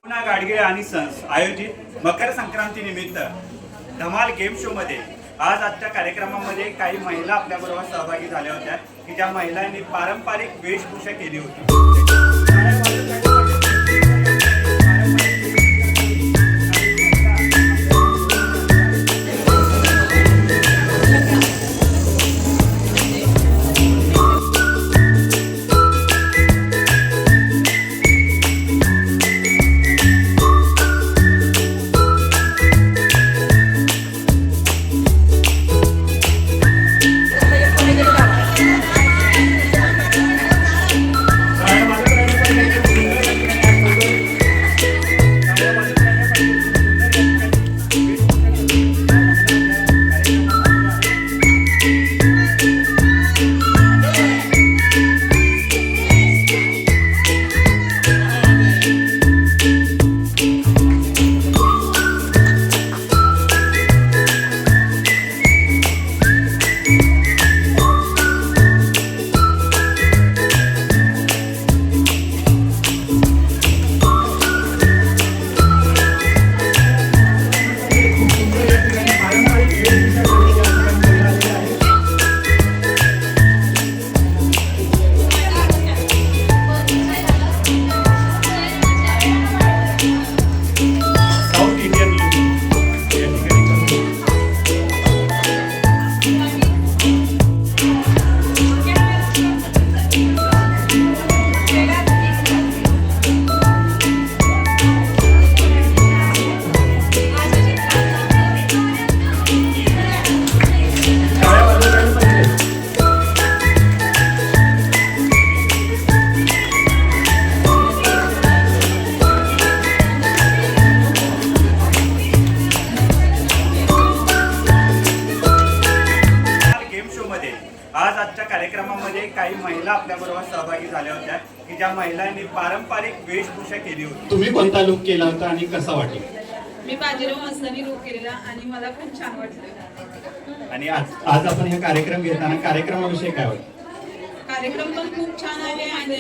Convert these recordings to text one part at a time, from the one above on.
गाडगे आणि सन्स आयोजित मकर संक्रांती निमित्त धमाल गेम शो मध्ये आजच्या कार्यक्रमामध्ये काही महिला आपल्याबरोबर सहभागी झाल्या होत्या की ज्या महिलांनी पारंपरिक वेशभूषा केली होती। आजच्या कार्यक्रमामध्ये काही महिला आपल्याबरोबर सहभागी झाल्या होत्या की ज्या महिलांनी पारंपरिक वेशभूषा केली होती। तुम्ही कोणता लुक केला होता आणि कसा वाटला? मी बाजीराव मस्तानी लुक केलेला आणि मला खूप छान वाटलं। आणि आज आपण हा कार्यक्रम घेताना कार्यक्रमाविषयी काय वाटतं? कार्यक्रम पण खूप छान आहे आणि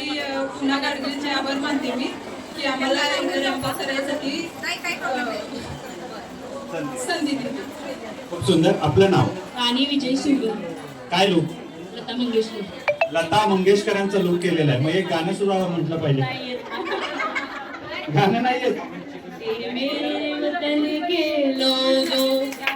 पुन्हा गाडगेचे आभार मानते मी की आम्हाला रंगरंग करण्यासाठी संधी दिली। खूप सुंदर। आपलं नाव? आणि विजय सुरू काय लुक? लता मंगेशकर। लता मंगेशकरांचं लुक केलेलं आहे, मग एक गाणं सुद्धा म्हटलं पाहिजे। गाणं नाही येत? मेरे वतन के लोगों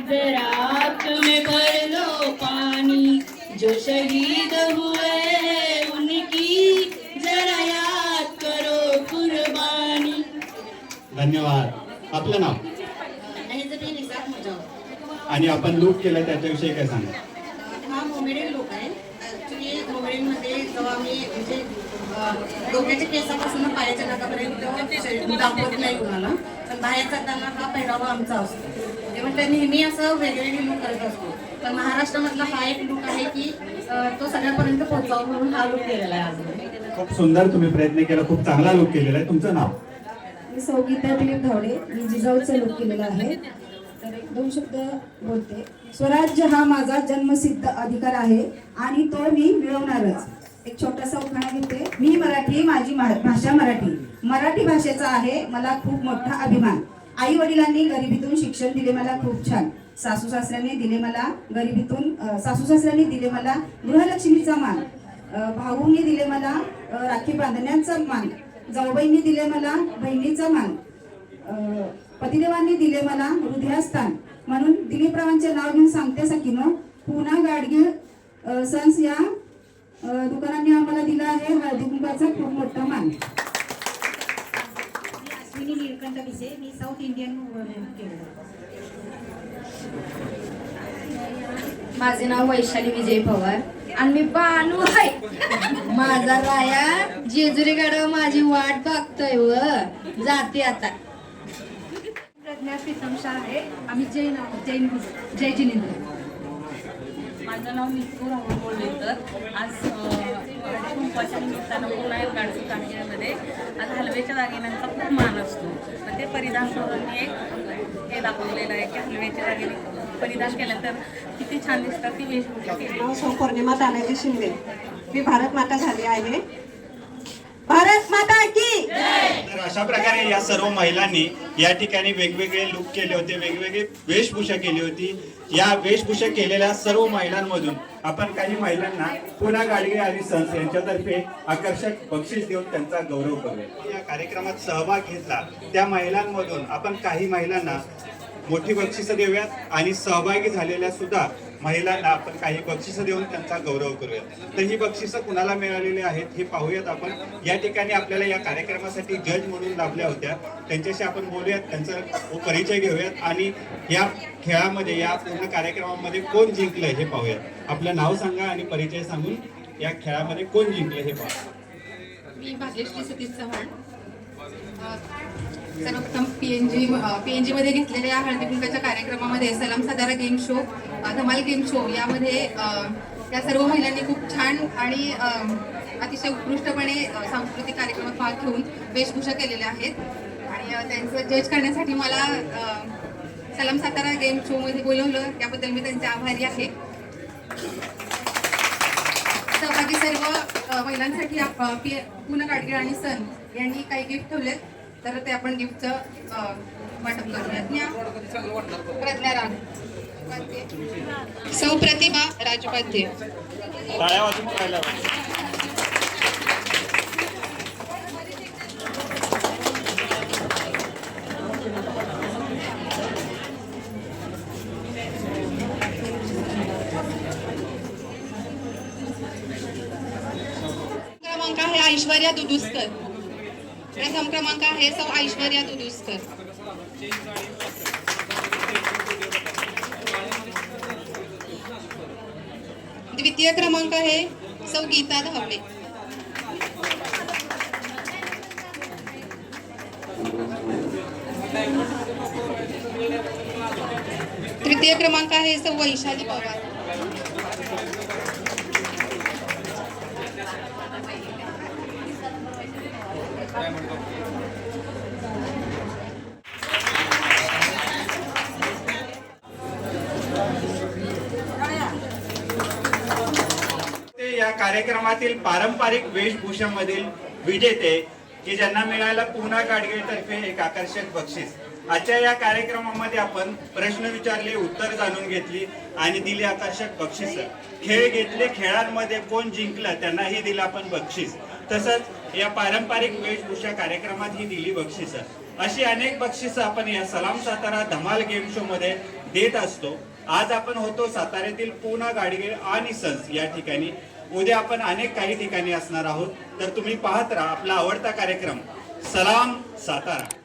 जरा आँख में भर लो पानी, जो शहीद हुए उनकी जरा याद करो कुर्बानी। धन्यवाद। आपलं नाव? आणि आपण लुक केलं त्याच्याविषयी काय सांगा? हा मोमेडियन लुक आहे। ॲक्च्युली मोमेडियनमध्ये जेव्हा आम्ही म्हणजे डोक्याच्या केसापासून पायाच्या नाकापर्यंत दाखवत नाही कुणाला, पण बाहेर जाताना हा पहिरावा आमचा असतो। तेव्हा ते नेहमी असं वेगवेगळे लुक करत असतो, पण महाराष्ट्रामधला हा एक लुक आहे की तो सगळ्यांपर्यंत पोहोचावा म्हणून हा लुक केलेला आहे आज। खूप सुंदर तुम्ही प्रयत्न केला, खूप चांगला लुक केलेला आहे। तुमचं नाव? मी सौगीता दिलीप धावडे, मी जिजाऊचं लुक केलेलं आहे। तर एक दोन शब्द बोलते। स्वराज्य हा माझा जन्मसिद्ध अधिकार आहे आणि तो मी मिळवणारच। एक छोटासा उखाणा घेते। मी मराठी, माझी भाषा मराठी, मराठी भाषेचा आहे मला खूप मोठा अभिमान। आई वडिलांनी गरिबीतून शिक्षण दिले मला खूप छान, सासू सासऱ्यांनी दिले मला गृहलक्ष्मीचा मान, भाऊंनी दिले मला राखी बांधण्याचा मान, जाऊबाईंनी दिले मला बहिणीचा मान, पतिदेवांनी दिले मला हृदयस्थान। म्हणून दिलीपरावांचे नाव घेऊन सांगते सखीनो, पुन्हा गाडगे सन्स या दुकानांनी आम्हाला दिला आहे हळदी कुंकाचा खूप मोठा मान। अश्विनी नीलकंठ विषय, मी साऊथ इंडियन केलं। माझे नाव वैशाली विजय पवार आणि मी बानू आहे। माझा राया जेजुरी गडावर माझी वाट बघतोय व जाते आता। प्रज्ञा प्रीतम शाह आहे, आम्ही जय जिनेंद्र। माझं नाव नितू राहुल बोललेकर। आज कुंकवाच्या निमित्तानं पुन्हा एक गाडगे कारखान्यामध्ये आज हलव्याच्या दागिन्यांचा खूप मान असतो, तर ते परिधान करून मी एक हे दाखवलेलं आहे की हलव्याच्या दागिने परिधान केलं तर किती छान दिसतात ती वेशभूषा केली। सौ पौर्णिमा तानाजी शिंदे, मी भारत माता झाली आहे। भारत माता की अशा प्रकारे या सर्व महिलांनी या ठिकाणी वेगवेगळे लुक केले होते, वेगवेगळे वेशभूषा केली होती. या वेशभूषा केलेल्या सर्व महिलांमधून आपण काही महिलांना पुन्हा गाडगे आणि सन्स यांच्यातर्फे आकर्षक बक्षीस देऊन त्यांचा गौरव करूया. या कार्यक्रमात सहभाग घेतला त्या महिलांमधून आपण काही महिलांना मोठी बक्षिसं देऊयात आणि सहभागी झालेल्या सुद्धा महिलांना आपण काही बक्षिसं देऊन त्यांचा गौरव करूयात. तर ही बक्षिसं कुणाला मिळालेली आहेत हे पाहूयात आपण. या ठिकाणी आपल्याला या कार्यक्रमासाठी जज म्हणून लाभल्या होत्या, त्यांच्याशी आपण बोलूयात, त्यांचा परिचय घेऊयात आणि या खेळामध्ये या पूर्ण कार्यक्रमामध्ये कोण जिंकलं हे पाहूयात. आपलं नाव सांगा आणि परिचय सांगून या खेळामध्ये कोण जिंकलं हे पाहूया. मी भाग्यश्री सतीश चव्हाण. सर्वप्रथम पीएनजी मध्ये घेतलेल्या हळदी कुंकाच्या कार्यक्रमामध्ये सलाम सातारा गेम शो, धमाल गेम शो यामध्ये या सर्व महिलांनी खूप छान आणि अतिशय उत्कृष्टपणे सांस्कृतिक कार्यक्रमात भाग घेऊन वेशभूषा केलेल्या आहेत आणि त्यांचं जज करण्यासाठी मला सलाम सातारा गेम शो मध्ये बोलवलं, त्याबद्दल मी त्यांचे आभारी आहे. सहभागी सर्व महिलांसाठी पुन्हा गाडगे आणि सन यांनी काही गिफ्ट ठेवलेत, तर ते आपण गिफ्टचं वाटप करूयात. प्रज्ञा राग, सौ प्रतिभा राजपाध्ये. टाळ्या वाजून राहिल्या पाहिजे. क्रमांक आहे ऐश्वर्या दुदुस्कर. प्रथम क्रमांक आहे सौ ऐश्वर्या दुदुस्कर. द्वितीय क्रमांक आहे सौ गीता धावडे. तृतीय क्रमांक आहे सौ वैशाली पवार. या कार्यक्रमातील पारंपरिक वेशभूषामधील विजेते की ज्यांना मिळालं पुन्हा गाडगेतर्फे एक आकर्षक बक्षीस. आजच्या या कार्यक्रमामध्ये आपण प्रश्न विचारले, उत्तर जाणून घेतली आणि दिली आकर्षक बक्षीस. खेळ घेतले, खेळांमध्ये कोण जिंकलं त्यांनाही दिलं आपण बक्षीस. तसंच या पारंपरिक वेशभूषा कार्यक्रमात ही दिली बक्षीस. अशी अनेक बक्षिसं आपण या सलाम सातारा धमाल गेम शो मध्ये देत असतो. आज आपण होतो साताऱ्यातील पुन्हा गाडगे आणि सन्स या ठिकाणी. उद्या आपण अनेक काही ठिकाणी असणार आहोत. तर तुम्ही पाहत राहा आपला आवडता कार्यक्रम सलाम सातारा.